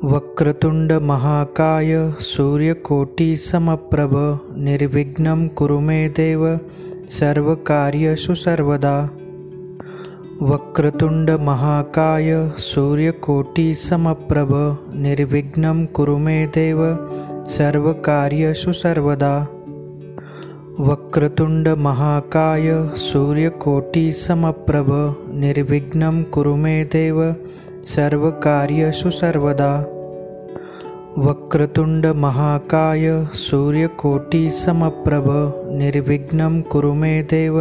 वक्रतुंड महाकाय सूर्यकोटि समप्रभ निर्विघ्नं कुरु मे देव सर्वकार्येषु सर्वदा। वक्रतुंड महाकाय सूर्यकोटि समप्रभ निर्विघ्नं कुरु मे देव सर्वकार्येषु सर्वदा। वक्रतुंड महाकाय सूर्यकोटि समप्रभ निर्विघ्नं कुरु मे देव सर्वकार्येषु सर्वदा। वक्रतुंड महाकाय सूर्यकोटि समप्रभ निर्विघ्नं कुरु मे देव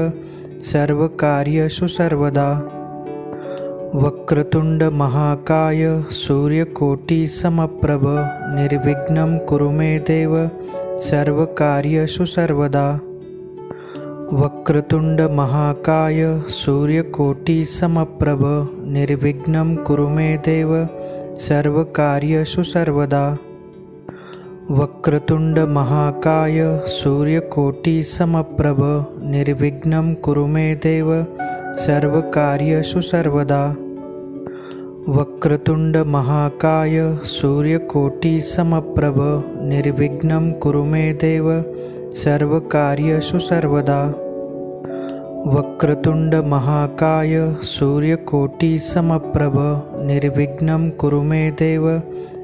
सर्वकार्येषु सर्वदा। वक्रतुंड महाकाय सूर्यकोटि समप्रभ निर्विघ्नं कुरु मे देव सर्वकार्येषु सर्वदा। वक्रतुंड महाकाय सूर्यकोटि समप्रभ निर्विघ्नं कुरु मे देव सर्वकार्येषु सर्वदा। वक्रतुंड महाकाय सूर्यकोटि समप्रभ निर्विघ्नं कुरु मे देव सर्वकार्येषु सर्वदा। वक्रतुंड महाकाय सूर्यकोटि समप्रभ निर्विघ्नं कुरु मे देव सर्वकार्येषु सर्वदा। वक्रतुंड महाकाय सूर्यकोटि समप्रभ निर्विघ्नं कुरु मे देव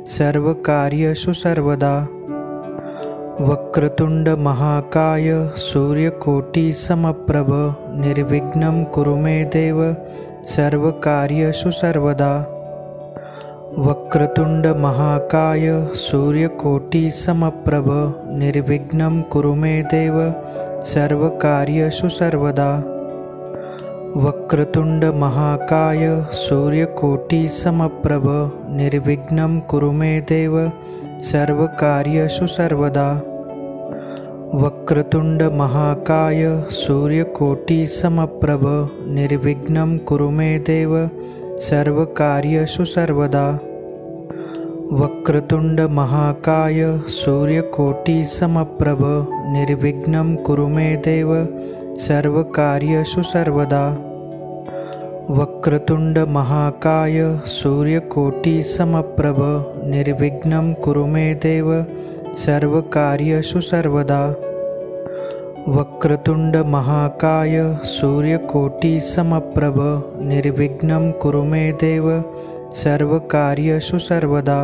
सर्वकार्येषु सर्वदा। वक्रतुंड महाकाय सूर्यकोटि समप्रभ निर्विघ्नं कुरु मे देव सर्वकार्येषु सर्वदा। वक्रतुंड महाकाय सूर्यकोटि समप्रभ निर्विघ्नं कुरु मे देव सर्वकार्येषु सर्वदा। वक्रतुंड महाकाय सूर्यकोटि समप्रभ निर्विघ्नं कुरु मे देव सर्वकार्येषु सर्वदा। वक्रतुंड महाकाय सूर्यकोटि समप्रभ निर्विघ्नं कुरु मे देव सर्वकार्येषु सर्वदा। वक्रतुंड महाकाय सूर्यकोटि समप्रभ निर्विघ्नं कुरु मे देव सर्वकार्येषु सर्वदा। वक्रतुंड महाकाय सूर्यकोटि समप्रभ निर्विघ्नं कुरु मे देव सर्वकार्येषु सर्वदा। वक्रतुंड महाकाय सूर्यकोटि समप्रभ निर्विघ्नं कुरु मे देव सर्वकार्येषु सर्वदा।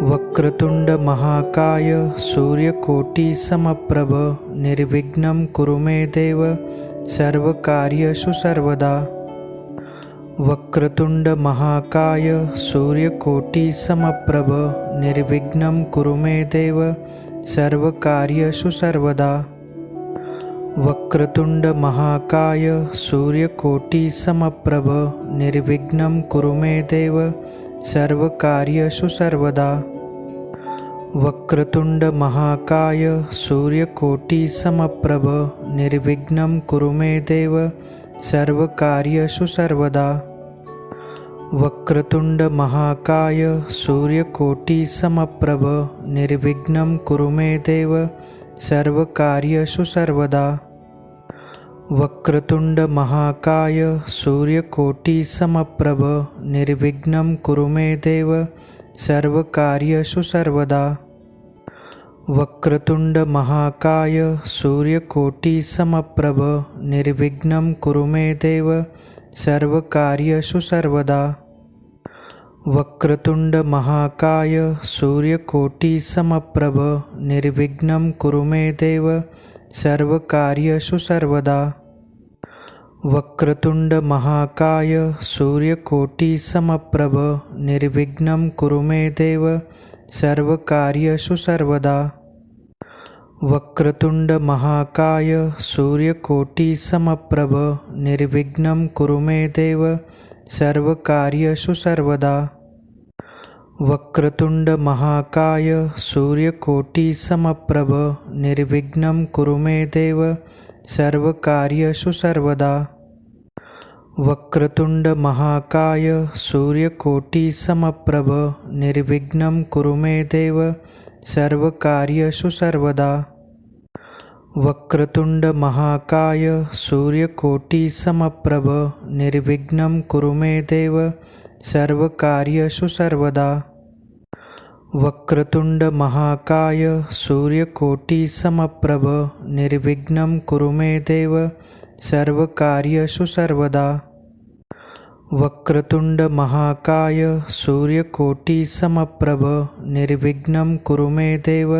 वक्रतुंड महाकाय सूर्यकोटि समप्रभ निर्विघ्नं कुरु मे देव सर्वकार्येषु सर्वदा। वक्रतुंड महाकाय सूर्यकोटि समप्रभ निर्विघ्नं कुरु मे देव सर्वकार्येषु सर्वदा। वक्रतुंड महाकाय सूर्यकोटि समप्रभ निर्विघ्नं कुरु मे देव सर्वकार्येषु सर्वदा। वक्रतुंड महाकाय सूर्यकोटि समप्रभ निर्विघ्नं कुरु मे देव सर्वकार्येषु सर्वदा। वक्रतुंड महाकाय सूर्यकोटि समप्रभ निर्विघ्नं कुरु मे देव सर्वकार्येषु सर्वदा। वक्रतुंड महाकाय सूर्यकोटि समप्रभ निर्विघ्नं कुरु मे देव सर्वकार्येषु सर्वदा। वक्रतुंड महाकाय सूर्यकोटि समप्रभ निर्विघ्नं कुरु मे देव सर्वकार्येषु सर्वदा। वक्रतुंड महाकाय सूर्यकोटि समप्रभ निर्विघ्नं कुरु मे देव सर्वकार्येषु सर्वदा। वक्रतुंड महाकाय सूर्यकोटि समप्रभ निर्विघ्नं कुरु मे देव सर्वकार्येषु सर्वदा। वक्रतुंड महाकाय सूर्यकोटि समप्रभ निर्विघ्नं कुरु मे देव सर्वकार्येषु सर्वदा। वक्रतुंड महाकाय सूर्यकोटि समप्रभ निर्विघ्नं कुरु मे देव सर्वकार्येषु सर्वदा। वक्रतुंड महाकाय सूर्यकोटि समप्रभ निर्विघ्नं कुरु मे देव सर्वकार्येषु सर्वदा। वक्रतुंड महाकाय सूर्यकोटि समप्रभ निर्विघ्नं कुरु मे देव सर्वकार्येषु सर्वदा। वक्रतुंड महाकाय सूर्यकोटि समप्रभ निर्विघ्नं कुरु मे देव सर्वकार्येषु सर्वदा। वक्रतुंड महाकाय सूर्यकोटि समप्रभ निर्विघ्नं कुरु मे देव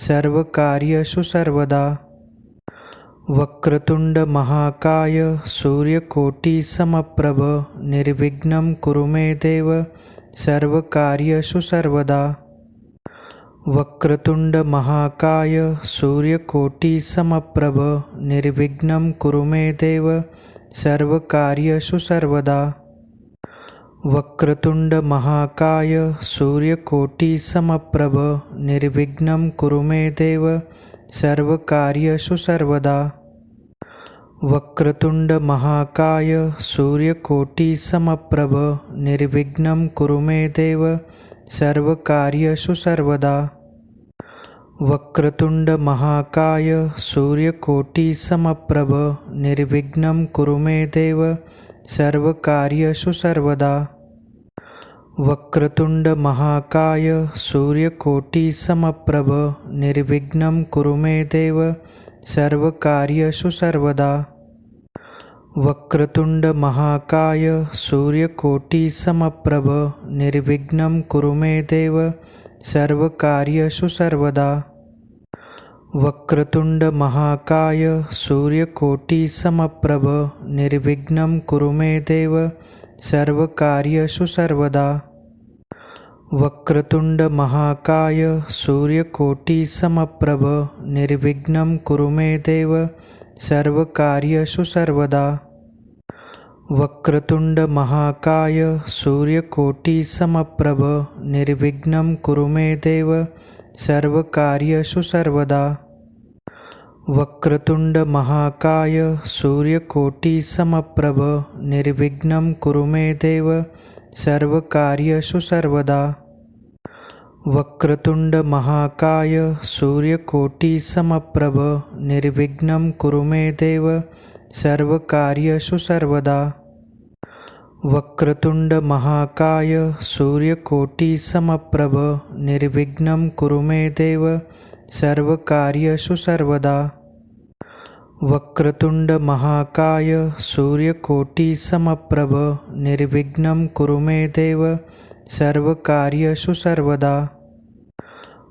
सर्वकार्येषु सर्वदा। वक्रतुंड महाकाय सूर्यकोटि समप्रभ निर्विघ्नं कुरु मे देव सर्वकार्येषु सर्वदा। वक्रतुंड महाकाय सूर्यकोटि समप्रभ निर्विघ्नं कुरु मे देव सर्वकार्येषु सर्वदा। वक्रतुंड महाकाय सूर्यकोटि समप्रभ निर्विघ्नं कुरु मे देव सर्वकार्येषु सर्वदा। वक्रतुंड महाकाय सूर्यकोटि समप्रभ निर्विघ्नं कुरु मे देव सर्वकार्येषु सर्वदा। वक्रतुंड महाकाय सूर्यकोटि समप्रभ निर्विघ्नं कुरु मे देव सर्वकार्येषु सर्वदा। वक्रतुंड महाकाय सूर्यकोटि समप्रभ निर्विघ्नं कुरु मे देव सर्वकार्येषु सर्वदा। वक्रतुंड महाकाय सूर्यकोटि समप्रभ निर्विघ्नं कुरु मे देव सर्वकार्येषु सर्वदा। वक्रतुंड महाकाय सूर्यकोटि समप्रभ निर्विघ्नं कुरु मे देव सर्वकार्येषु सर्वदा। वक्रतुंड महाकाय सूर्यकोटि समप्रभ निर्विघ्नं कुरु मे देव सर्वकार्येषु सर्वदा। वक्रतुंड महाकाय सूर्यकोटि समप्रभ निर्विघ्नं कुरु मे देव सर्वकार्येषु सर्वदा। वक्रतुंड महाकाय सूर्यकोटि समप्रभ निर्विघ्नं कुरु मे देव सर्वकार्येषु सर्वदा। वक्रतुंड महाकाय सूर्यकोटि समप्रभ निर्विघ्नं कुरु मे देव सर्वकार्येषु सर्वदा। वक्रतुंड महाकाय सूर्यकोटि समप्रभ निर्विघ्नं कुरु मे देव सर्वकार्येषु सर्वदा। वक्रतुंड महाकाय सूर्यकोटि समप्रभ निर्विघ्नं कुरु मे देव सर्वकार्येषु सर्वदा।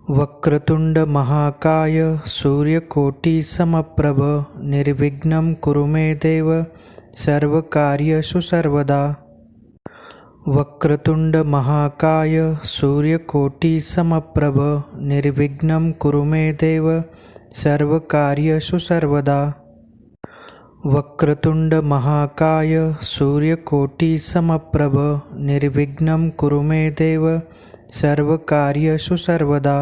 वक्रतुंड महाकाय सूर्यकोटि समप्रभ निर्विघ्नं कुरु मे देव सर्वकार्येषु सर्वदा। वक्रतुंड महाकाय सूर्यकोटि समप्रभ निर्विघ्नं कुरु मे देव सर्वकार्येषु सर्वदा। वक्रतुंड महाकाय सूर्यकोटि समप्रभ निर्विघ्नं कुरु मे देव सर्वकार्येषु सर्वदा।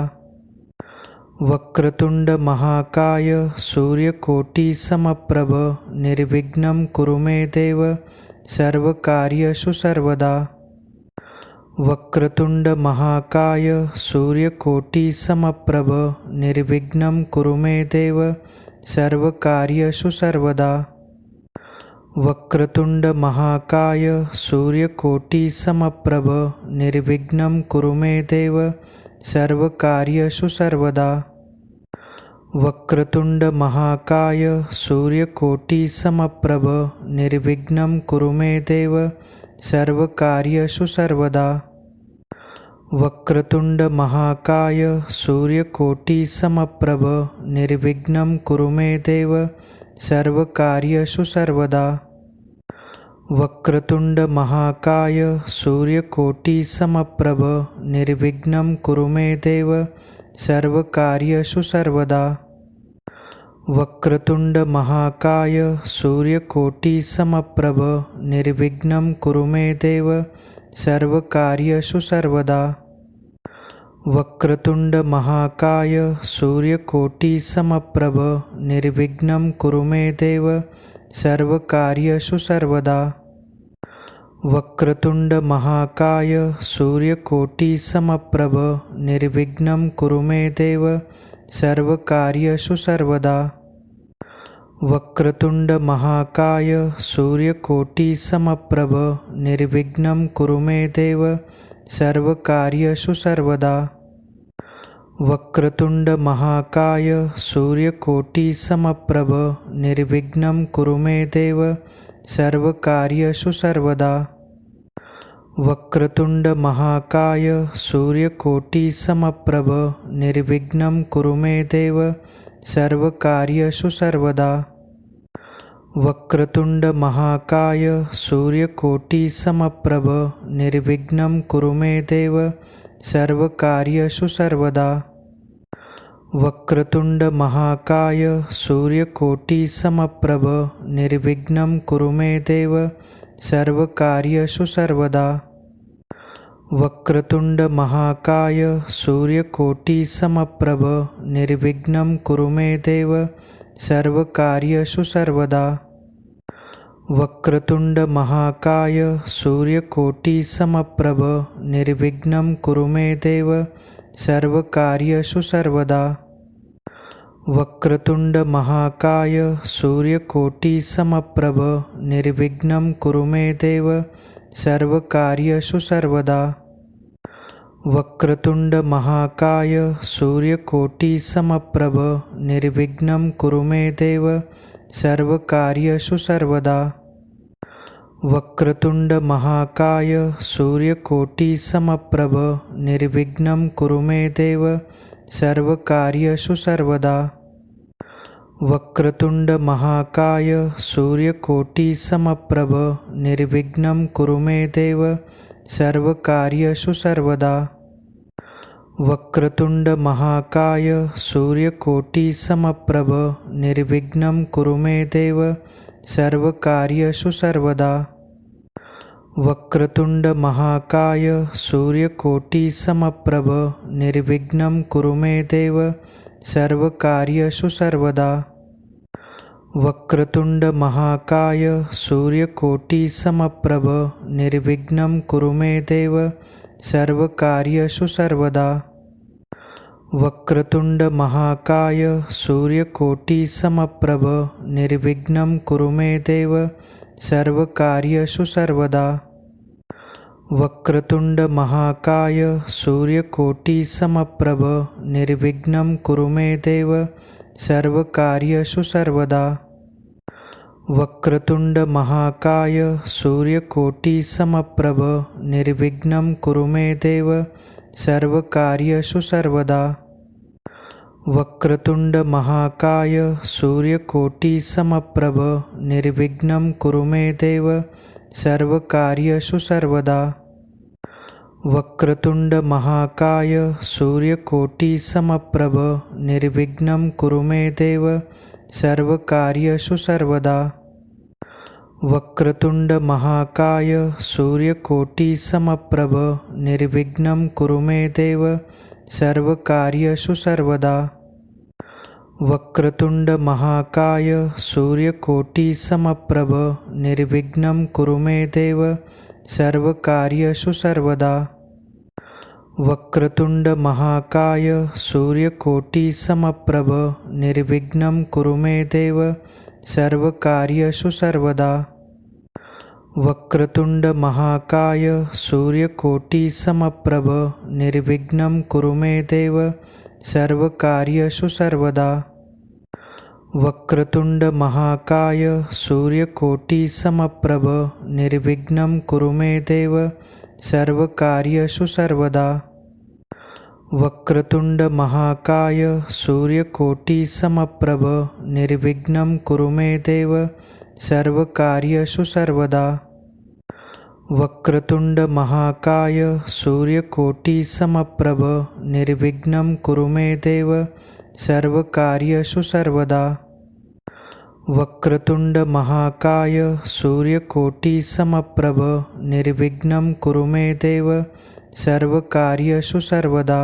वक्रतुंड महाकाय सूर्यकोटि समप्रभ निर्विघ्नं कुरु मे देव सर्वकार्येषु सर्वदा। वक्रतुंड महाकाय सूर्यकोटि समप्रभ निर्विघ्नं कुरु मे देव सर्वकार्येषु सर्वदा। वक्रतुंड महाकाय सूर्यकोटि समप्रभ निर्विघ्नं कुरु मे देव सर्वकार्येषु सर्वदा। वक्रतुंड महाकाय सूर्यकोटि समप्रभ निर्विघ्नं कुरु मे देव सर्वकार्येषु सर्वदा। वक्रतुंड महाकाय सूर्यकोटि समप्रभ निर्विघ्नं कुरु मे देव सर्वकार्येषु सर्वदा। वक्रतुंड महाकाय सूर्यकोटि समप्रभ निर्विघ्नं कुरु मे देव सर्वकार्येषु सर्वदा। वक्रतुंड महाकाय सूर्यकोटि समप्रभ निर्विघ्नं कुरु मे देव सर्वकार्येषु सर्वदा। वक्रतुंड महाकाय सूर्यकोटि समप्रभ निर्विघ्नं कुरु मे देव सर्वकार्येषु सर्वदा। वक्रतुंड महाकाय सूर्यकोटि समप्रभ निर्विघ्नं कुरु मे देव सर्वकार्येषु सर्वदा। वक्रतुंड महाकाय सूर्यकोटि समप्रभ निर्विघ्नं कुरु मे देव सर्वकार्येषु सर्वदा। वक्रतुंड महाकाय सूर्यकोटि समप्रभ निर्विघ्नं कुरु मे देव सर्वकार्येषु सर्वदा। वक्रतुंड महाकाय सूर्यकोटि समप्रभ निर्विघ्नं कुरु मे देव सर्वकार्येषु सर्वदा। वक्रतुंड महाकाय सूर्यकोटि समप्रभ निर्विघ्नं कुरु मे देव सर्वकार्येषु सर्वदा। वक्रतुंड महाकाय सूर्यकोटि समप्रभ निर्विघ्नं कुरु मे देव सर्वकार्येषु सर्वदा। वक्रतुंड महाकाय सूर्यकोटि समप्रभ निर्विघ्नं कुरु मे देव सर्वकार्येषु सर्वदा। वक्रतुंड महाकाय सूर्यकोटि समप्रभ निर्विघ्नं कुरु मे देव सर्वकार्येषु सर्वदा। वक्रतुंड महाकाय सूर्यकोटि समप्रभ निर्विघ्नं कुरु मे देव सर्वकार्येषु सर्वदा। वक्रतुंड महाकाय सूर्यकोटि समप्रभ निर्विघ्नं कुरु मे देव सर्वकार्येषु सर्वदा। वक्रतुंड महाकाय सूर्यकोटि समप्रभ निर्विघ्नं कुरु मे देव सर्वकार्येषु सर्वदा। वक्रतुंड महाकाय सूर्यकोटि समप्रभ निर्विघ्नं कुरु मे देव सर्वकार्येषु सर्वदा। वक्रतुंड महाकाय सूर्यकोटि समप्रभ निर्विघ्नं कुरु मे देव सर्वकार्येषु सर्वदा। वक्रतुंड महाकाय सूर्यकोटि समप्रभ निर्विघ्नं कुरु मे देव सर्वकार्येषु सर्वदा। वक्रतुंड महाकाय सूर्यकोटि समप्रभ निर्विघ्नं कुरु मे देव सर्वकार्येषु सर्वदा। वक्रतुंड महाकाय सूर्यकोटि समप्रभ निर्विघ्नं कुरु मे देव सर्वकार्येषु सर्वदा। वक्रतुंड महाकाय सूर्यकोटि समप्रभ निर्विघ्नं कुरु मे देव सर्वकार्येषु सर्वदा। वक्रतुंड महाकाय सूर्यकोटि समप्रभ निर्विघ्नं कुरु मे देव सर्वकार्येषु सर्वदा। वक्रतुंड महाकाय सूर्यकोटि समप्रभ निर्विघ्नं कुरु मे देव सर्वकार्येषु सर्वदा। वक्रतुंड महाकाय सूर्यकोटि समप्रभ निर्विघ्नं कुरु मे देव सर्वकार्येषु सर्वदा। वक्रतुंड महाकाय सूर्यकोटि समप्रभ निर्विघ्नं कुरु मे देव सर्वकार्येषु सर्वदा। वक्रतुंड महाकाय सूर्यकोटि समप्रभ निर्विघ्नं कुरु मे देव सर्वकार्येषु सर्वदा। वक्रतुंड महाकाय सूर्यकोटि समप्रभ निर्विघ्नं कुरु मे देव सर्वकार्येषु सर्वदा। वक्रतुंड महाकाय सूर्यकोटि समप्रभ निर्विघ्नं कुरु मे देव सर्वकार्येषु सर्वदा। वक्रतुंड महाकाय सूर्यकोटि समप्रभ निर्विघ्नं कुरु मे देव सर्वकार्येषु सर्वदा। वक्रतुंड महाकाय सूर्यकोटि समप्रभ निर्विघ्नं कुरु मे देव सर्वकार्येषु सर्वदा। वक्रतुंड महाकाय सूर्यकोटि समप्रभ निर्विघ्नं कुरु मे देव सर्वकार्येषु सर्वदा। वक्रतुंड महाकाय सूर्यकोटि समप्रभ निर्विघ्नं कुरु मे देव सर्वकार्येषु सर्वदा।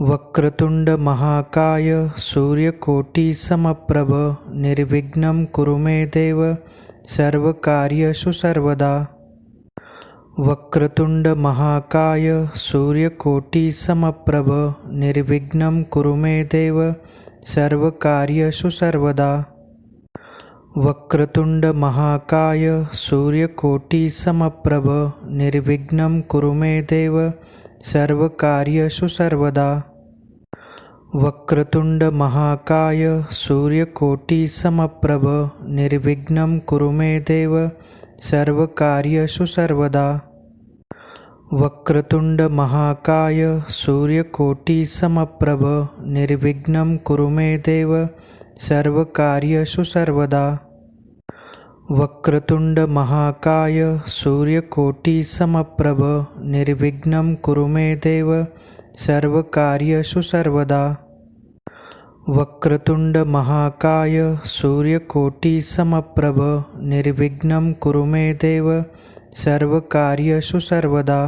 वक्रतुंड महाकाय सूर्यकोटि समप्रभ निर्विघ्नं कुरु मे देव सर्वकार्येषु सर्वदा। वक्रतुंड महाकाय सूर्यकोटि समप्रभ निर्विघ्नं कुरु मे देव सर्वकार्येषु सर्वदा। वक्रतुंड महाकाय सूर्यकोटि समप्रभ निर्विघ्नं कुरु मे देव सर्वकार्येषु सर्वदा। वक्रतुंड महाकाय सूर्यकोटि समप्रभ निर्विघ्नं कुरु मे देव सर्वकार्येषु सर्वदा। वक्रतुंड महाकाय सूर्यकोटि समप्रभ निर्विघ्नं कुरु मे देव सर्वकार्येषु सर्वदा। वक्रतुंड महाकाय सूर्यकोटि समप्रभ निर्विघ्नं कुरु मे देव सर्वकार्येषु सर्वदा। वक्रतुंड महाकाय सूर्यकोटि समप्रभ निर्विघ्नं कुरु मे देव सर्वकार्येषु सर्वदा।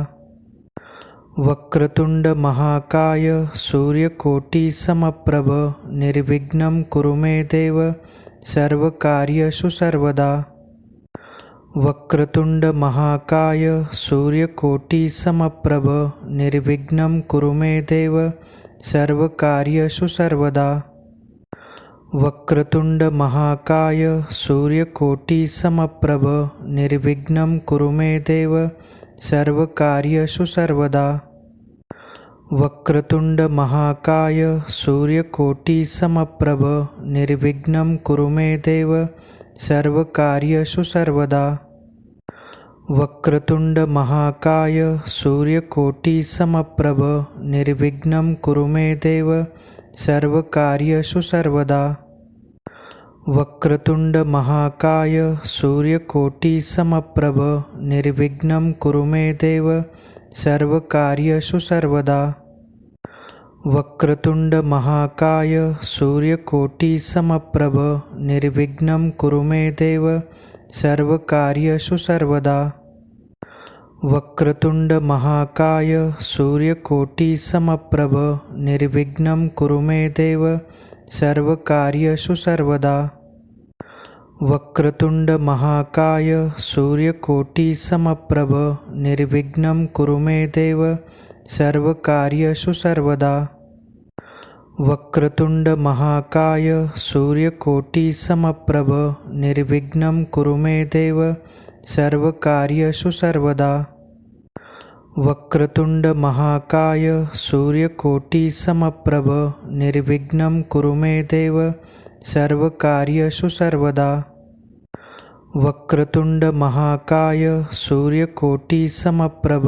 वक्रतुंड महाकाय सूर्यकोटि समप्रभ निर्विघ्नं कुरु मे देव सर्वकार्येषु सर्वदा। वक्रतुंड महाकाय सूर्यकोटि समप्रभ निर्विघ्नं कुरु मे देव सर्वकार्येषु सर्वदा। वक्रतुंड महाकाय सूर्यकोटि समप्रभ निर्विघ्नं कुरु मे देव सर्वकार्येषु सर्वदा। वक्रतुंड महाकाय सूर्यकोटि समप्रभ निर्विघ्नं कुरु मे देव सर्वकार्येषु सर्वदा। वक्रतुंड महाकाय सूर्यकोटि समप्रभ निर्विघ्नं कुरु मे देव सर्वकार्येषु सर्वदा। वक्रतुंड महाकाय सूर्यकोटि समप्रभ निर्विघ्नं कुरु मे देव सर्वकार्येषु सर्वदा। वक्रतुंड महाकाय सूर्यकोटि समप्रभ निर्विघ्नं कुरु मे देव सर्वकार्येषु सर्वदा। वक्रतुंड महाकाय सूर्यकोटि समप्रभ निर्विघ्नं कुरु मे देव सर्वकार्येषु सर्वदा। वक्रतुंड महाकाय सूर्यकोटि समप्रभ निर्विघ्नं कुरु मे देव सर्वकार्येषु सर्वदा। वक्रतुंड महाकाय सूर्यकोटि समप्रभ निर्विघ्नं कुरु मे देव सर्वकार्येषु सर्वदा। वक्रतुंड महाकाय सूर्यकोटि समप्रभ निर्विघ्नं कुरु मे देव सर्वकार्येषु सर्वदा। वक्रतुंड महाकाय सूर्यकोटि समप्रभ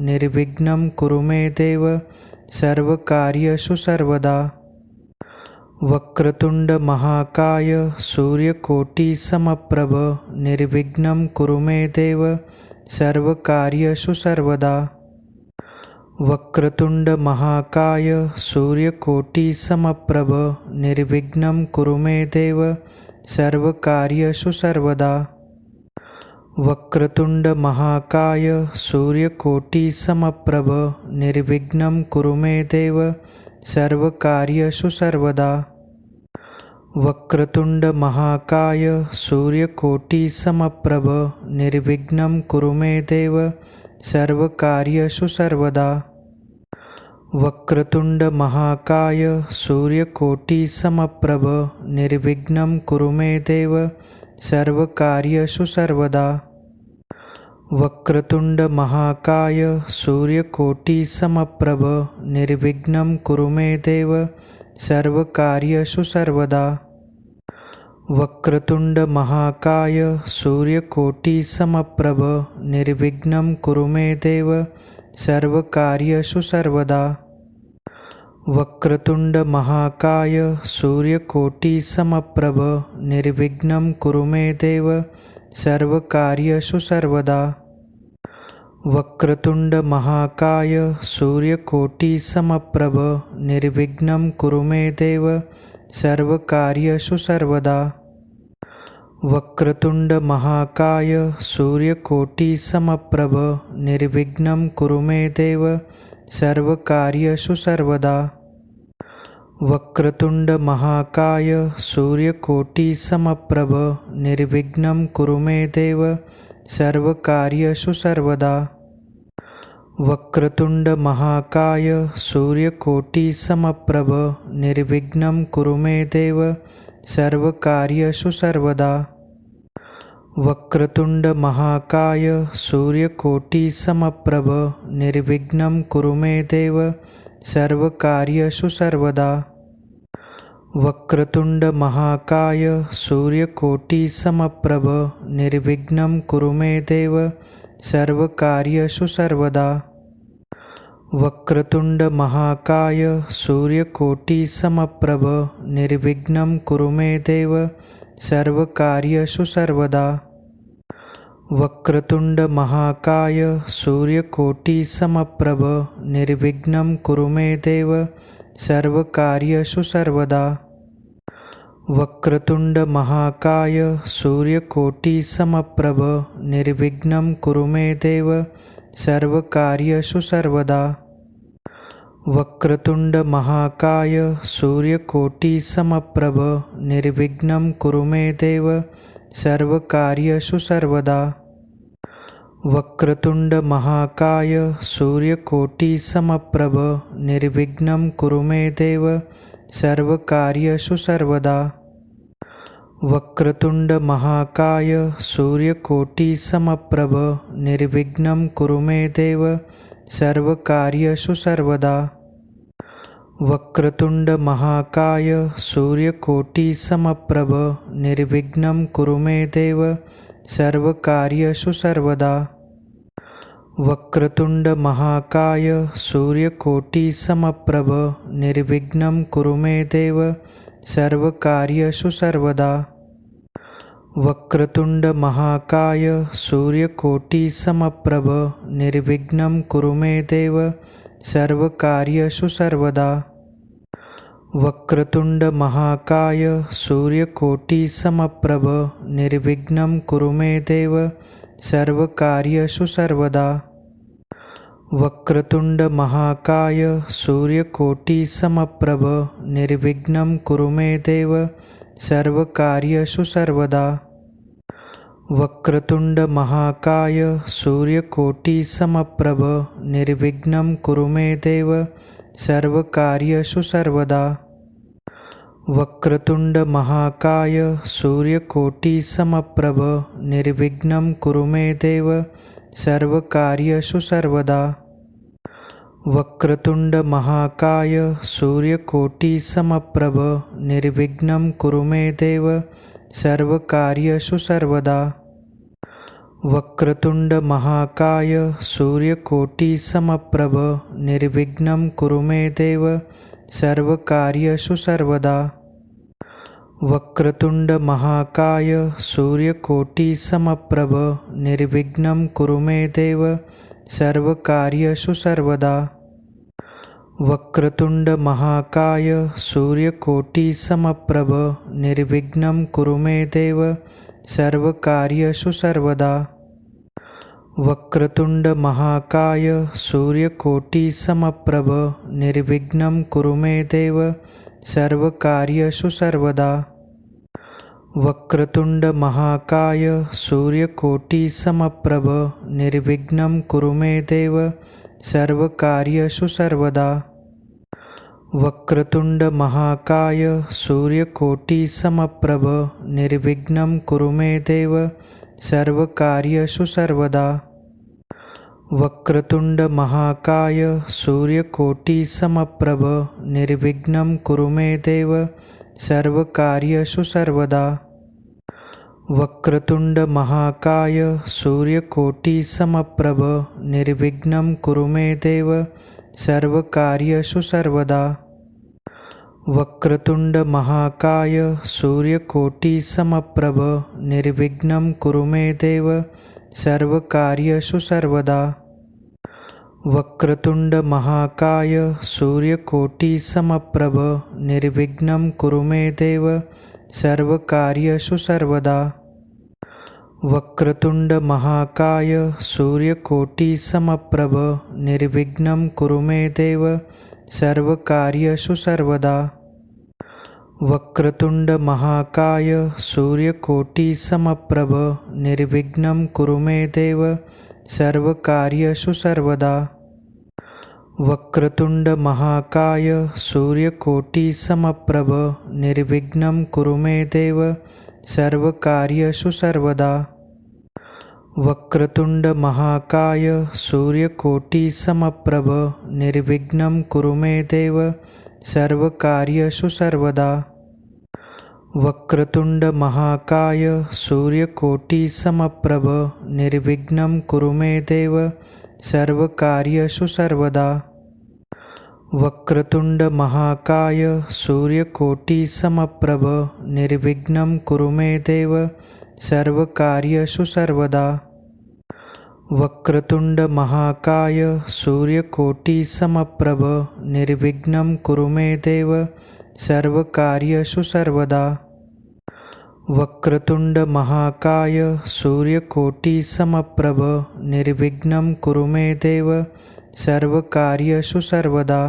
निर्विघ्नं कुरु मे देव सर्वकार्येषु सर्वदा। वक्रतुंड महाकाय सूर्यकोटि समप्रभ निर्विघ्नं कुरु मे देव सर्वकार्येषु सर्वदा। वक्रतुंड महाकाय सूर्यकोटि समप्रभ निर्विघ्नं कुरु मे देव सर्वकार्येषु सर्वदा। वक्रतुंड महाकाय सूर्यकोटि समप्रभ निर्विघ्नं कुरु मे देव सर्वकार्येषु सर्वदा। वक्रतुंड महाकाय सूर्यकोटि समप्रभ निर्विघ्नं कुरु मे देव सर्वकार्येषु सर्वदा। वक्रतुंड महाकाय सूर्यकोटि समप्रभ निर्विघ्नं कुरु मे देव सर्वकार्येषु सर्वदा। वक्रतुंड महाकाय सूर्यकोटि समप्रभ निर्विघ्नं कुरु मे देव सर्वकार्येषु सर्वदा। वक्रतुंड महाकाय सूर्यकोटि समप्रभ निर्विघ्नं कुरु मे देव सर्वकार्येषु सर्वदा। वक्रतुंड महाकाय सूर्यकोटि समप्रभ निर्विघ्नं कुरु मे देव सर्वकार्येषु सर्वदा। वक्रतुंड महाकाय सूर्यकोटि समप्रभ निर्विघ्नं कुरु मे देव सर्वकार्येषु सर्वदा। वक्रतुंड महाकाय सूर्यकोटि समप्रभ निर्विघ्नं कुरु मे देव सर्वकार्येषु सर्वदा। वक्रतुंड महाकाय सूर्यकोटि समप्रभ निर्विघ्नं कुरु मे देव सर्वकार्येषु सर्वदा। वक्रतुंड महाकाय सूर्यकोटि समप्रभ निर्विघ्नं कुरु मे देव सर्वकार्येषु सर्वदा। वक्रतुंड महाकाय सूर्यकोटि समप्रभ निर्विघ्नं कुरु मे देव सर्वकार्येषु सर्वदा। वक्रतुंड महाकाय सूर्यकोटि समप्रभ निर्विघ्नं कुरु मे देव सर्वकार्येषु सर्वदा। वक्रतुंड महाकाय सूर्यकोटि समप्रभ निर्विघ्नं कुरु मे देव सर्वकार्येषु सर्वदा। वक्रतुंड महाकाय सूर्यकोटि समप्रभ निर्विघ्नं कुरु मे देव सर्वकार्येषु सर्वदा। वक्रतुंड महाकाय सूर्यकोटि समप्रभ निर्विघ्नं कुरु मे देव सर्वकार्येषु सर्वदा। वक्रतुंड महाकाय सूर्यकोटि समप्रभ निर्विघ्नं कुरु मे देव सर्वकार्येषु सर्वदा। वक्रतुंड महाकाय सूर्यकोटि समप्रभ निर्विघ्नं कुरु मे देव सर्वकार्येषु सर्वदा। वक्रतुंड महाकाय सूर्यकोटि समप्रभ निर्विघ्नं कुरु मे देव सर्वकार्येषु सर्वदा। वक्रतुंड महाकाय सूर्यकोटि समप्रभ निर्विघ्नं कुरु मे देव सर्वकार्येषु सर्वदा। वक्रतुंड महाकाय सूर्यकोटि समप्रभ निर्विघ्नं कुरु मे देव सर्वकार्येषु सर्वदा। वक्रतुंड महाकाय सूर्यकोटि समप्रभ निर्विघ्नं कुरु मे देव सर्वकार्येषु सर्वदा। वक्रतुंड महाकाय सूर्यकोटि समप्रभ निर्विघ्नं कुरु मे देव सर्वकार्येषु सर्वदा। वक्रतुंड महाकाय सूर्यकोटि समप्रभ निर्विघ्नं कुरु मे देव सर्वकार्येषु सर्वदा। वक्रतुंड महाकाय सूर्यकोटि समप्रभ निर्विघ्नं कुरु मे देव सर्वकार्येषु सर्वदा। वक्रतुंड महाकाय सूर्यकोटि समप्रभ निर्विघ्नं कुरु मे देव सर्वकार्येषु सर्वदा। वक्रतुंड महाकाय सूर्यकोटि समप्रभ निर्विघ्नं कुरु मे देव सर्वकार्येषु सर्वदा। वक्रतुंड महाकाय सूर्यकोटि समप्रभ निर्विघ्नं कुरु मे देव सर्वकार्येषु सर्वदा। वक्रतुंड महाकाय सूर्यकोटि समप्रभ निर्विघ्नं कुरु मे देव सर्वकार्येषु सर्वदा। वक्रतुंड महाकाय सूर्यकोटि समप्रभ निर्विघ्नं कुरु मे देव सर्वकार्येषु सर्वदा। वक्रतुंड महाकाय सूर्यकोटि समप्रभ निर्विघ्नं कुरु मे देव सर्वकार्येषु सर्वदा। वक्रतुंड महाकाय सूर्यकोटि समप्रभ निर्विघ्नं कुरु मे देव सर्वकार्येषु सर्वदा। वक्रतुंड महाकाय सूर्यकोटि समप्रभ निर्विघ्नं कुरु मे देव सर्वकार्येषु सर्वदा। वक्रतुंड महाकाय सूर्यकोटि समप्रभ निर्विघ्नं कुरु मे देव सर्वकार्येषु सर्वदा। वक्रतुंड महाकाय सूर्यकोटि समप्रभ निर्विघ्नं कुरु मे देव सर्वकार्येषु सर्वदा। वक्रतुंड महाकाय सूर्यकोटि समप्रभ निर्विघ्नं कुरु मे देव सर्वकार्येषु सर्वदा। वक्रतुंड महाकाय सूर्यकोटि समप्रभ निर्विघ्नं कुरु मे देव सर्वकार्येषु सर्वदा। वक्रतुंड महाकाय सूर्यकोटि समप्रभ निर्विघ्नं कुरु मे देव सर्वकार्येषु सर्वदा। वक्रतुंड महाकाय सूर्यकोटि समप्रभ निर्विघ्नं कुरु मे देव सर्वकार्येषु सर्वदा। वक्रतुंड महाकाय सूर्यकोटि समप्रभ निर्विघ्नं कुरु मे देव सर्वकार्येषु सर्वदा। वक्रतुंड महाकाय सूर्यकोटि समप्रभ निर्विघ्नं कुरु मे देव सर्वकार्येषु सर्वदा। वक्रतुंड महाकाय सूर्यकोटि समप्रभ निर्विघ्नं कुरु मे देव सर्वकार्येषु सर्वदा। वक्रतुंड महाकाय सूर्यकोटि समप्रभ निर्विघ्नं कुरु मे देव सर्वकार्येषु सर्वदा। वक्रतुंड महाकाय सूर्यकोटि समप्रभ निर्विघ्नं कुरु मे देव सर्वकार्येषु सर्वदा। वक्रतुंड महाकाय सूर्यकोटि समप्रभ निर्विघ्नं कुरु मे देव सर्वकार्येषु सर्वदा।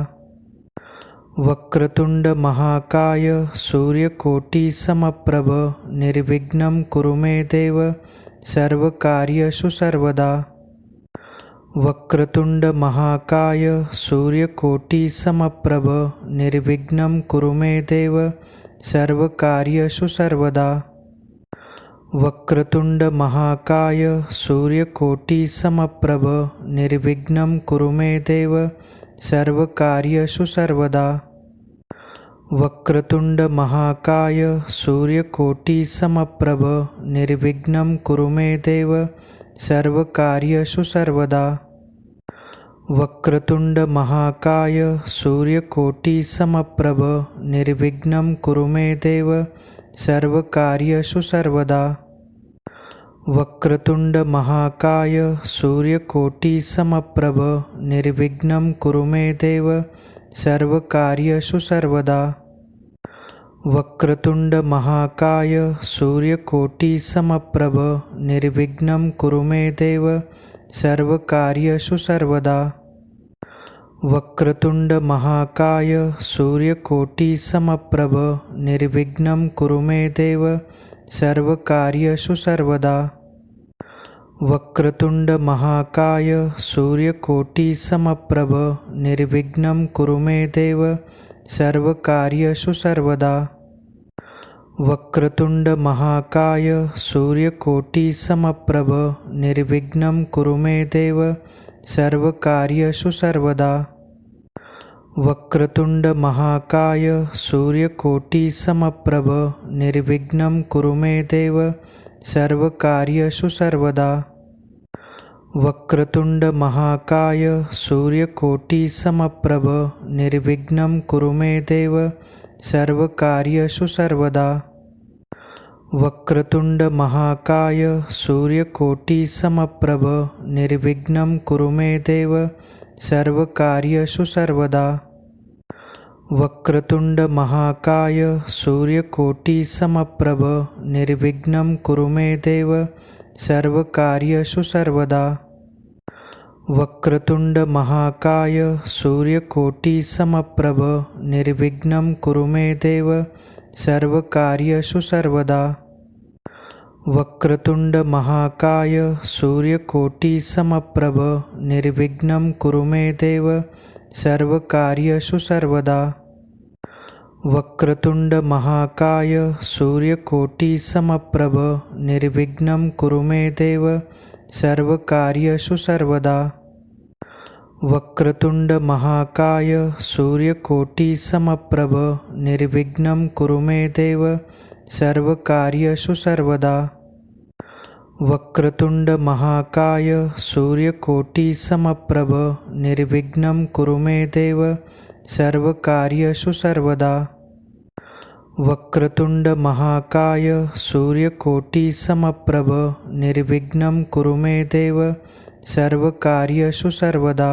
वक्रतुंड महाकाय सूर्यकोटि समप्रभ निर्विघ्नं कुरु मे देव सर्वकार्येषु सर्वदा। वक्रतुंड महाकाय सूर्यकोटि समप्रभ निर्विघ्नं कुरु मे देव सर्वकार्येषु सर्वदा। वक्रतुंड महाकाय सूर्यकोटि समप्रभ निर्विघ्नं कुरु मे देव सर्वकार्येषु सर्वदा। वक्रतुंड महाकाय सूर्यकोटि समप्रभ निर्विघ्नं कुरु मे देव सर्वकार्येषु सर्वदा। वक्रतुंड महाकाय सूर्यकोटि समप्रभ निर्विघ्नं कुरु मे देव सर्वकार्येषु सर्वदा। वक्रतुंड महाकाय सूर्यकोटि समप्रभ निर्विघ्नं कुरु मे देव सर्वकार्येषु सर्वदा। वक्रतुंड महाकाय सूर्यकोटि समप्रभ निर्विघ्नं कुरु मे देव सर्वकार्येषु सर्वदा। वक्रतुंड महाकाय सूर्यकोटि समप्रभ निर्विघ्नं कुरु मे देव सर्वकार्येषु सर्वदा। वक्रतुंड महाकाय सूर्यकोटि समप्रभ निर्विघ्नं कुरु मे देव सर्वकार्येषु सर्वदा। वक्रतुंड महाकाय सूर्यकोटि समप्रभ निर्विघ्नं कुरु मे देव सर्वकार्येषु सर्वदा। वक्रतुंड महाकाय सूर्यकोटि समप्रभ निर्विघ्नं कुरु मे देव सर्वकार्येषु सर्वदा। वक्रतुंड महाकाय सूर्यकोटि समप्रभ निर्विघ्नं कुरु मे देव सर्वकार्येषु सर्वदा। वक्रतुंड महाकाय सूर्यकोटि समप्रभ निर्विघ्नं कुरु मे देव सर्वकार्येषु सर्वदा। वक्रतुंड महाकाय सूर्यकोटि समप्रभ निर्विघ्नं कुरु मे देव सर्वकार्येषु सर्वदा। वक्रतुंड महाकाय सूर्यकोटि समप्रभ निर्विघ्नं कुरु मे देव सर्वकार्येषु सर्वदा। वक्रतुंड महाकाय सूर्यकोटि समप्रभ निर्विघ्नं कुरु मे देव सर्वकार्येषु सर्वदा। वक्रतुंड महाकाय सूर्यकोटि समप्रभ निर्विघ्नं कुरु मे देव सर्वकार्येषु सर्वदा। वक्रतुंड महाकाय सूर्यकोटि समप्रभ निर्विघ्नं कुरु मे देव सर्वकार्येषु सर्वदा। वक्रतुंड महाकाय सूर्यकोटि समप्रभ निर्विघ्नं कुरु मे देव सर्वकार्येषु सर्वदा। वक्रतुंड महाकाय सूर्यकोटि समप्रभ निर्विघ्नं कुरु मे देव सर्वकार्येषु सर्वदा।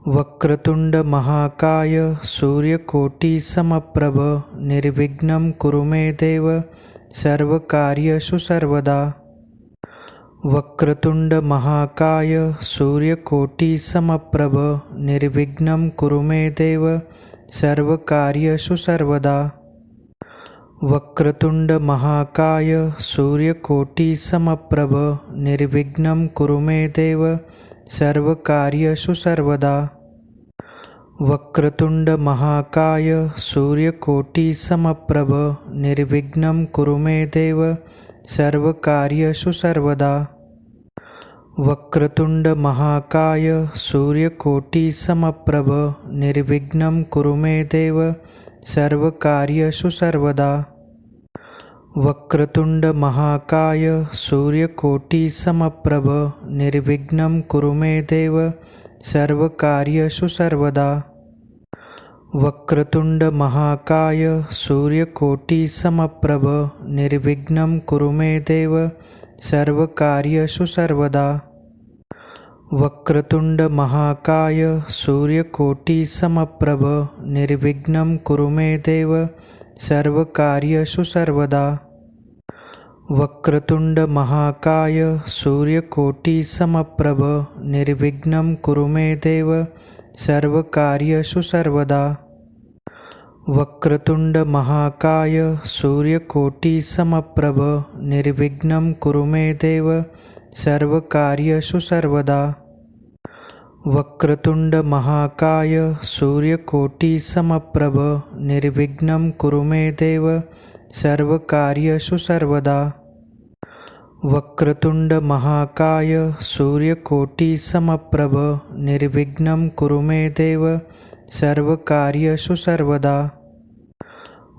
वक्रतुंड महाकाय सूर्यकोटि समप्रभ निर्विघ्नं कुरु मे देव सर्वकार्येषु सर्वदा। वक्रतुंड महाकाय सूर्यकोटि समप्रभ निर्विघ्नं कुरु मे देव सर्वकार्येषु सर्वदा। वक्रतुंड महाकाय सूर्यकोटि समप्रभ निर्विघ्नं कुरु मे देव सर्वकार्येषु सर्वदा। वक्रतुंड महाकाय सूर्यकोटि समप्रभ निर्विघ्नं कुरु मे देव सर्वकार्येषु सर्वदा। वक्रतुंड महाकाय सूर्यकोटि समप्रभ निर्विघ्नं कुरु मे देव सर्वकार्येषु सर्वदा। वक्रतुंड महाकाय सूर्यकोटि समप्रभ निर्विघ्नं कुरु मे देव सर्वकार्येषु सर्वदा। वक्रतुंड महाकाय सूर्यकोटि समप्रभ निर्विघ्नं कुरु मे देव सर्वकार्येषु सर्वदा। वक्रतुंड महाकाय सूर्यकोटि समप्रभ निर्विघ्नं कुरु मे देव सर्वकार्येषु सर्वदा। वक्रतुंड महाकाय सूर्यकोटि समप्रभ निर्विघ्नं कुरु मे देव सर्वकार्येषु सर्वदा। वक्रतुंड महाकाय सूर्यकोटि समप्रभ निर्विघ्नं कुरु मे देव सर्वकार्येषु सर्वदा। वक्रतुंड महाकाय सूर्यकोटि समप्रभ निर्विघ्नं कुरु मे देव सर्वकार्येषु सर्वदा। वक्रतुंड महाकाय सूर्यकोटि समप्रभ निर्विघ्नं कुरु मे देव सर्वकार्येषु सर्वदा।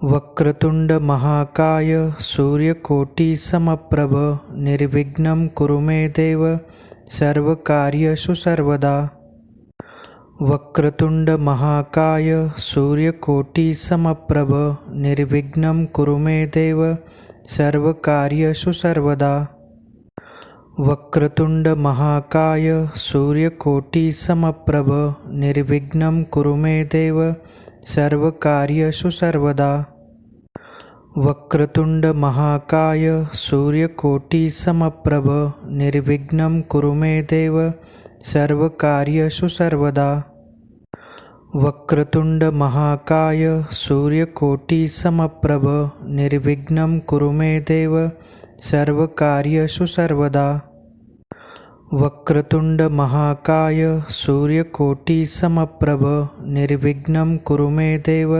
वक्रतुंड महाकाय सूर्यकोटि समप्रभ निर्विघ्नं कुरु मे देव सर्वकार्येषु सर्वदा। वक्रतुंड महाकाय सूर्यकोटि समप्रभ निर्विघ्नं कुरु मे देव सर्वकार्येषु सर्वदा। वक्रतुंड महाकाय सूर्यकोटि समप्रभ निर्विघ्नं कुरु मे देव सर्वकार्येषु सर्वदा। वक्रतुंड महाकाय सूर्यकोटि समप्रभ निर्विघ्नं कुरु मे देव सर्वकार्येषु सर्वदा। वक्रतुंड महाकाय सूर्यकोटि समप्रभ निर्विघ्नं कुरु मे देव सर्वकार्येषु सर्वदा। वक्रतुंड महाकाय सूर्यकोटि समप्रभ निर्विघ्नं कुरु मे देव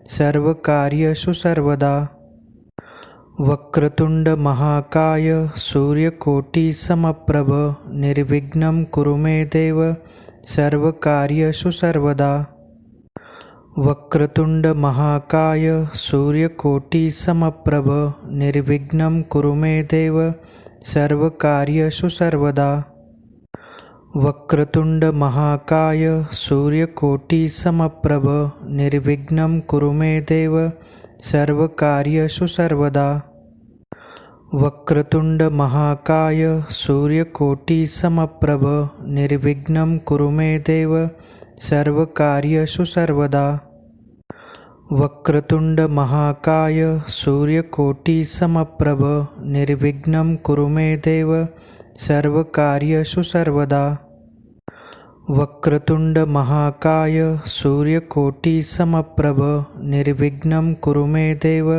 सर्वकार्येषु सर्वदा। वक्रतुंड महाकाय सूर्यकोटि समप्रभ निर्विघ्नं कुरु मे देव सर्वकार्येषु सर्वदा। वक्रतुंड महाकाय सूर्यकोटि समप्रभ निर्विघ्नं कुरु मे देव सर्वकार्येषु सर्वदा। वक्रतुंड महाकाय सूर्यकोटि समप्रभ निर्विघ्नं कुरु मे देव सर्वकार्येषु सर्वदा। वक्रतुंड महाकाय सूर्यकोटि समप्रभ निर्विघ्नं कुरु मे देव सर्वकार्येषु सर्वदा। वक्रतुंड महाकाय सूर्यकोटि समप्रभ निर्विघ्नं कुरु मे देव सर्वकार्येषु सर्वदा। वक्रतुंड महाकाय सूर्यकोटि समप्रभ निर्विघ्नं कुरु मे देव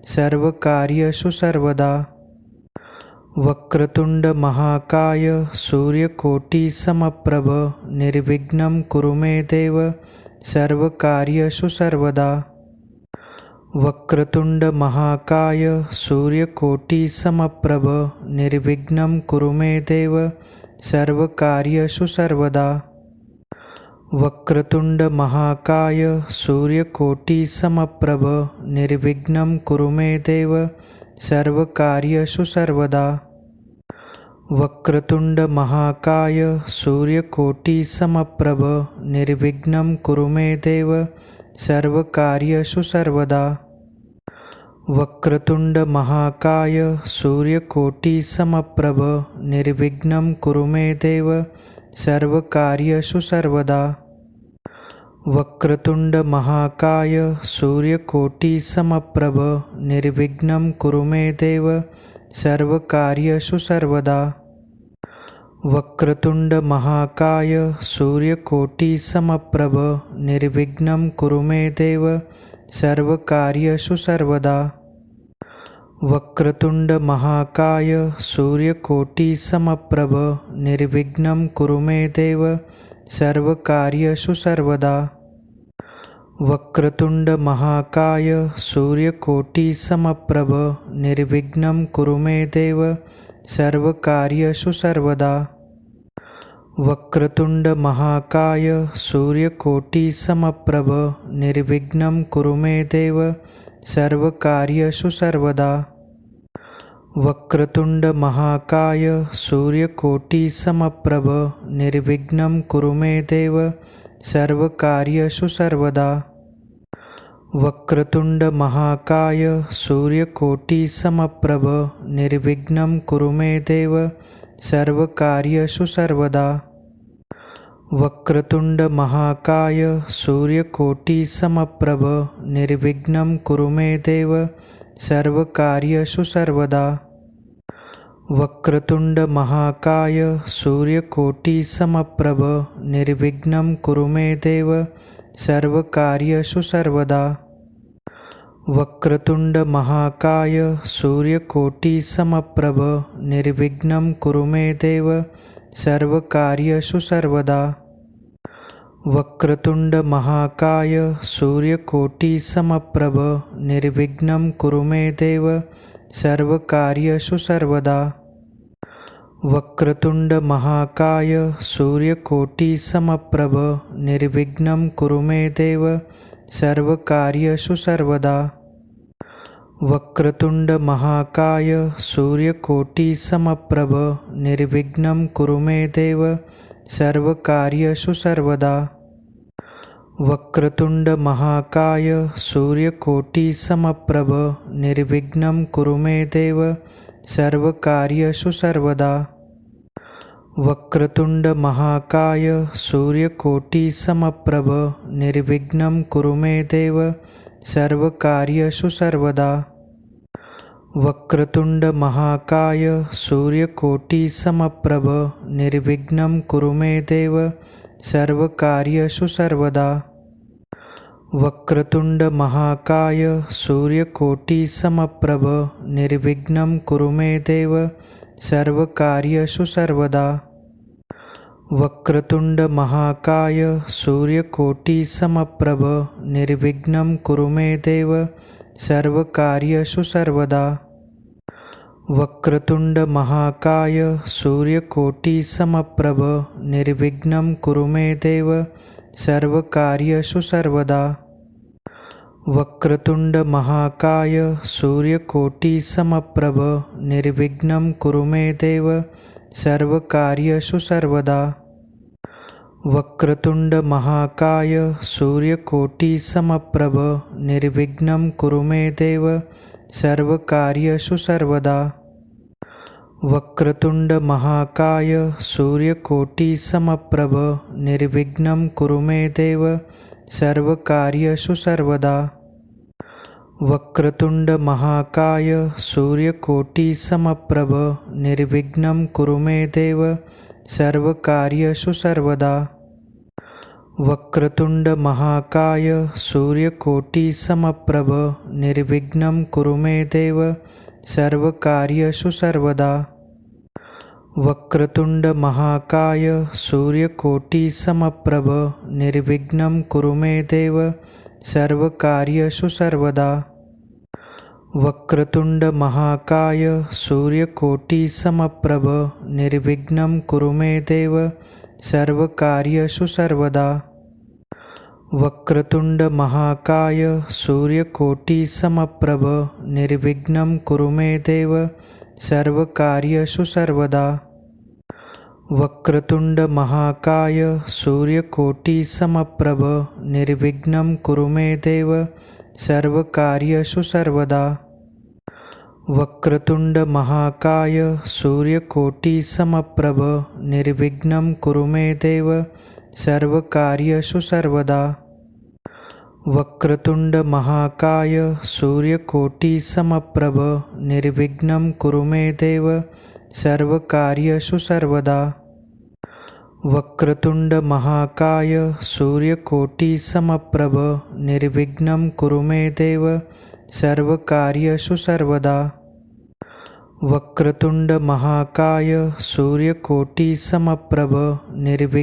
सर्वकार्येषु सर्वदा। वक्रतुंड महाकाय सूर्यकोटि समप्रभ निर्विघ्नं कुरु मे देव सर्वकार्येषु सर्वदा। वक्रतुंड महाकाय सूर्यकोटि समप्रभ निर्विघ्नं कुरु मे देव सर्वकार्येषु सर्वदा। वक्रतुंड महाकाय सूर्यकोटि समप्रभ निर्विघ्नं कुरु मे देव सर्वकार्येषु सर्वदा। वक्रतुंड महाकाय सूर्यकोटि समप्रभ निर्विघ्नं कुरु मे देव सर्वकार्येषु सर्वदा। वक्रतुंड महाकाय सूर्यकोटि समप्रभ निर्विघ्नं कुरु मे देव सर्वकार्येषु सर्वदा। वक्रतुंड महाकाय सूर्यकोटि समप्रभ निर्विघ्नं कुरु मे देव सर्वकार्येषु सर्वदा। वक्रतुंड महाकाय सूर्यकोटि समप्रभ निर्विघ्नं कुरु मे देव सर्वकार्येषु सर्वदा। वक्रतुंड महाकाय सूर्यकोटि समप्रभ निर्विघ्नं कुरु मे देव सर्वकार्येषु सर्वदा। वक्रतुंड महाकाय सूर्यकोटि समप्रभ निर्विघ्नं कुरु मे देव सर्वकार्येषु सर्वदा। वक्रतुंड महाकाय सूर्यकोटि समप्रभ निर्विघ्नं कुरु मे देव सर्वकार्येषु सर्वदा। वक्रतुंड महाकाय सूर्यकोटि समप्रभ निर्विघ्नं कुरु मे देव सर्वकार्येषु सर्वदा। वक्रतुंड महाकाय सूर्यकोटि समप्रभ निर्विघ्नं कुरु मे देव सर्वकार्येषु सर्वदा। वक्रतुंड महाकाय सूर्यकोटि समप्रभ निर्विघ्नं कुरु मे देव सर्वकार्येषु सर्वदा। वक्रतुंड महाकाय सूर्यकोटि समप्रभ निर्विघ्नं कुरु मे देव सर्वकार्येषु सर्वदा। वक्रतुंड महाकाय सूर्यकोटि समप्रभ निर्विघ्नं कुरु मे देव सर्वकार्येषु सर्वदा। वक्रतुंड महाकाय सूर्यकोटि समप्रभ निर्विघ्नं कुरु मे देव सर्वकार्येषु सर्वदा। वक्रतुंड महाकाय सूर्यकोटि समप्रभ निर्विघ्नं कुरु मे देव सर्वकार्येषु सर्वदा। वक्रतुंड महाकाय सूर्यकोटि समप्रभ निर्विघ्नं कुरु मे देव सर्वकार्येषु सर्वदा। वक्रतुंड महाकाय सूर्यकोटि समप्रभ निर्विघ्नं कुरु मे देव सर्वकार्येषु सर्वदा। वक्रतुंड महाकाय सूर्यकोटि समप्रभ निर्विघ्नं कुरु मे देव सर्वकार्येषु सर्वदा। वक्रतुंड महाकाय सूर्यकोटि समप्रभ निर्विघ्नं कुरु मे देव सर्वकार्येषु सर्वदा। वक्रतुंड महाकाय सूर्यकोटि समप्रभ निर्विघ्नं कुरु मे देव सर्वकार्येषु सर्वदा। वक्रतुंड महाकाय सूर्यकोटि समप्रभ निर्विघ्नं कुरु मे देव सर्वकार्येषु सर्वदा। वक्रतुंड महाकाय सूर्यकोटि समप्रभ निर्विघ्नं कुरु मे देव सर्वकार्येषु सर्वदा। वक्रतुंड महाकाय सूर्यकोटि समप्रभ निर्विघ्नं कुरु मे देव सर्वकार्येषु सर्वदा। वक्रतुंड महाकाय सूर्यकोटि समप्रभ निर्विघ्नं कुरु मे देव सर्वकार्येषु सर्वदा। वक्रतुंड महाकाय सूर्यकोटि समप्रभ निर्विघ्नं कुरु मे देव सर्वकार्येषु सर्वदा। वक्रतुंड महाकाय सूर्यकोटि समप्रभ निर्विघ्नं कुरु मे देव सर्वकार्येषु सर्वदा। वक्रतुंड महाकाय सूर्यकोटि समप्रभ निर्विघ्नं कुरु मे देव सर्वकार्येषु सर्वदा। वक्रतुंड महाकाय सूर्यकोटि समप्रभ निर्विघ्नं कुरु मे देव सर्वकार्येषु सर्वदा। वक्रतुंड महाकाय सूर्यकोटि समप्रभ निर्विघ्नं कुरु मे देव सर्वकार्येषु सर्वदा। वक्रतुंड महाकाय सूर्यकोटि समप्रभ निर्विघ्नं कुरु मे देव सर्वकार्येषु सर्वदा। वक्रतुंड महाकाय सूर्यकोटि समप्रभ निर्विघ्नं कुरु मे देव सर्वकार्येषु सर्वदा। वक्रतुंड महाकाय सूर्यकोटि समप्रभ निर्विघ्नं कुरु मे देव सर्वकार्येषु सर्वदा। वक्रतुंड महाकाय सूर्यकोटि समप्रभ निर्विघ्नं कुरु मे देव सर्वकार्येषु सर्वदा। वक्रतुंड महाकाय सूर्यकोटि समप्रभ निर्विघ्नं कुरु मे देव सर्वकार्येषु सर्वदा। वक्रतुंड महाकाय सूर्यकोटि समप्रभ निर्विघ्नं